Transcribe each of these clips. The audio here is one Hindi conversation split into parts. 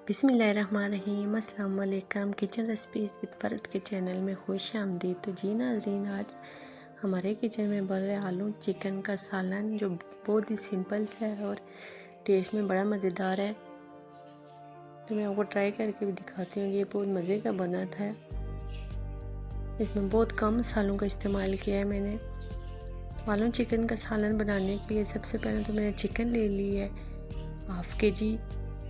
बिस्मिल्लाहिर्रहमानिर्रहीम। अस्सलाम वालेकुम। किचन रेसिपीज़ विद फ़रद के चैनल में खुश आमदीद। तो जी नाज़रीन, आज हमारे किचन में बन रहा है आलू चिकन का सालन, जो बहुत ही सिंपल सा है और टेस्ट में बड़ा मज़ेदार है। तो मैं आपको ट्राई करके भी दिखाती हूँ। ये बहुत मज़े का बना था। इसमें बहुत कम मसालों का इस्तेमाल किया है मैंने। तो आलू चिकन का सालन बनाने के लिए सबसे पहले तो मैंने चिकन ले ली है हाफ़ के जी।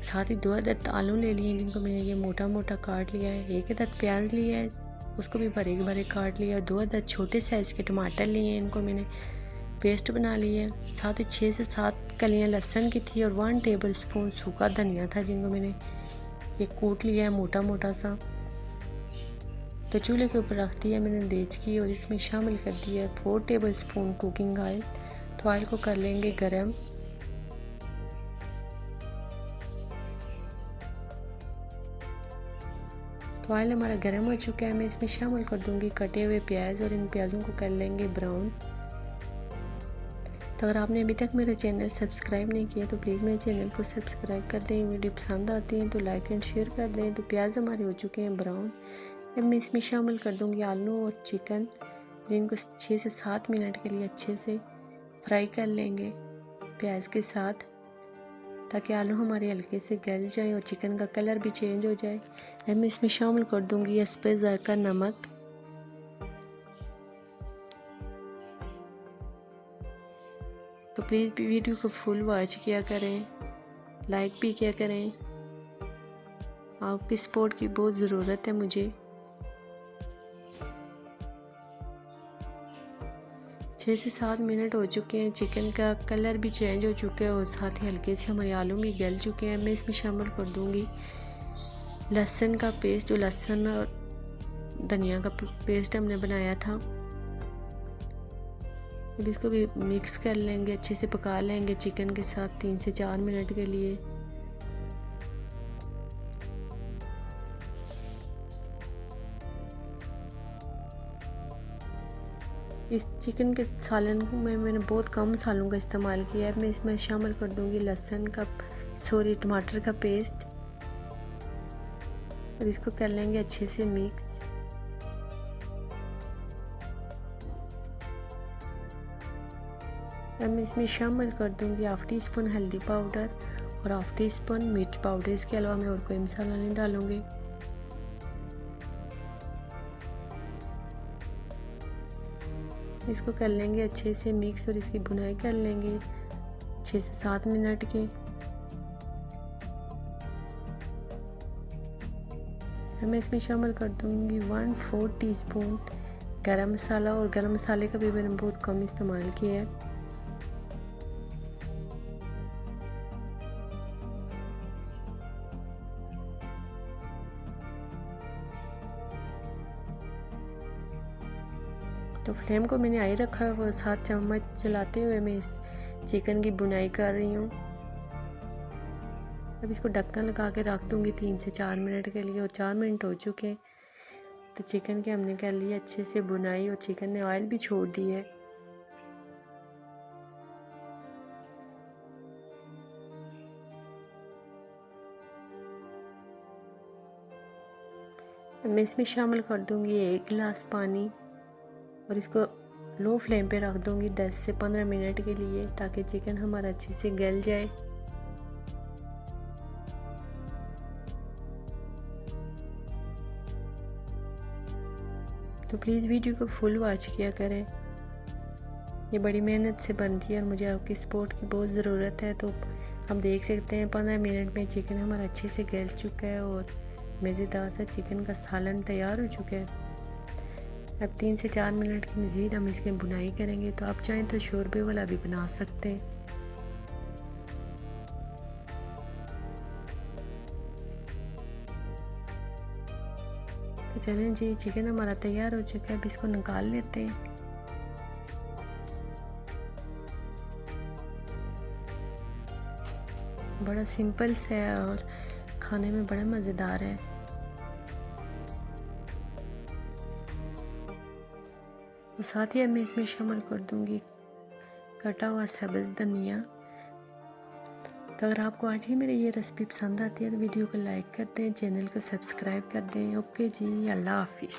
साथ ही 2 अदद आलू ले लिए जिनको मैंने ये मोटा मोटा काट लिया है। 1 अदद प्याज लिया है, उसको भी बारीक बारीक काट लिया। 2 अदद छोटे साइज़ के टमाटर लिए हैं, इनको मैंने पेस्ट बना लिया है। साथ ही 6 से 7 कलियां लहसुन की थी और 1 टेबल स्पून सूखा धनिया था, जिनको मैंने ये कूट लिया है मोटा मोटा सा। तो चूल्हे के ऊपर रख दिया मैंने देचकी और इसमें शामिल कर दिया है 4 टेबल स्पून कुकिंग ऑयल। तो ऑयल को कर लेंगे गरम। तो ऑयल हमारा गर्म हो चुका है। मैं इसमें शामिल कर दूंगी कटे हुए प्याज और इन प्याज़ों को कर लेंगे ब्राउन। तो अगर आपने अभी तक मेरा चैनल सब्सक्राइब नहीं किया तो प्लीज़ मेरे चैनल को सब्सक्राइब कर दें। वीडियो पसंद आती है तो लाइक एंड शेयर कर दें। तो प्याज हमारे हो चुके हैं ब्राउन। अब मैं इसमें शामिल कर दूंगी आलू और चिकन और इनको 6 से 7 मिनट के लिए अच्छे से फ्राई कर लेंगे प्याज के साथ, ताकि आलू हमारे हल्के से गल जाए और चिकन का कलर भी चेंज हो जाए। अब मैं इसमें शामिल कर दूंगी इस पे ज़ायका नमक। तो प्लीज़ वीडियो को फुल वॉच किया करें, लाइक भी किया करें। आपकी सपोर्ट की बहुत ज़रूरत है मुझे। 6 से 7 मिनट हो चुके हैं, चिकन का कलर भी चेंज हो चुका है और साथ ही हल्के से हमारे आलू भी गल चुके हैं। मैं इसमें शामिल कर दूंगी लहसुन का पेस्ट, जो लहसुन और धनिया का पेस्ट हमने बनाया था। अब इसको भी मिक्स कर लेंगे, अच्छे से पका लेंगे चिकन के साथ 3 से 4 मिनट के लिए। इस चिकन के सालन में मैंने बहुत कम मसालों का इस्तेमाल किया है। मैं इसमें शामिल कर दूंगी टमाटर का पेस्ट और इसको कर लेंगे अच्छे से मिक्स। अब मैं इसमें शामिल कर दूंगी हाफ़ टी स्पून हल्दी पाउडर और हाफ़ टी स्पून मिर्च पाउडर। इसके अलावा मैं और कोई मसाला नहीं डालूंगी। इसको कर लेंगे अच्छे से मिक्स और इसकी भुनाई कर लेंगे 6 से 7 मिनट की। मैं इसमें शामिल कर दूंगी 1/4 टीस्पून गरम मसाला और गरम मसाले का भी मैंने बहुत कम इस्तेमाल किया है। तो फ्लेम को मैंने हाई रखा है और 7 चम्मच चलाते हुए मैं इस चिकन की बुनाई कर रही हूँ। अब इसको ढक्कन लगा के रख दूँगी 3 से 4 मिनट के लिए और 4 मिनट हो चुके हैं। तो चिकन के हमने कर लिया अच्छे से बुनाई और चिकन ने ऑयल भी छोड़ दी है। अब मैं इसमें शामिल कर दूँगी 1 गिलास पानी और इसको लो फ्लेम पे रख दूँगी 10 से 15 मिनट के लिए, ताकि चिकन हमारा अच्छे से गल जाए। तो प्लीज़ वीडियो को फुल वॉच किया करें। ये बड़ी मेहनत से बनती है और मुझे आपकी सपोर्ट की बहुत ज़रूरत है। तो हम देख सकते हैं 15 मिनट में चिकन हमारा अच्छे से गल चुका है और मज़ेदार सा चिकन का सालन तैयार हो चुका है। अब 3 से 4 मिनट की मज़ीद हम इसकी बुनाई करेंगे। तो आप चाहें तो शोरबे वाला भी बना सकते हैं। तो चलें जी, चिकन हमारा तैयार हो चुका है। अब इसको निकाल लेते हैं। बड़ा सिंपल सा है और खाने में बड़ा मज़ेदार है। और साथ ही मैं इसमें शामिल कर दूंगी कटा हुआ सब्ज़ धनिया। तो अगर आपको आज की मेरी ये रेसिपी पसंद आती है तो वीडियो को लाइक कर दें, चैनल को सब्सक्राइब कर दें। ओके जी, अल्लाह हाफिज़।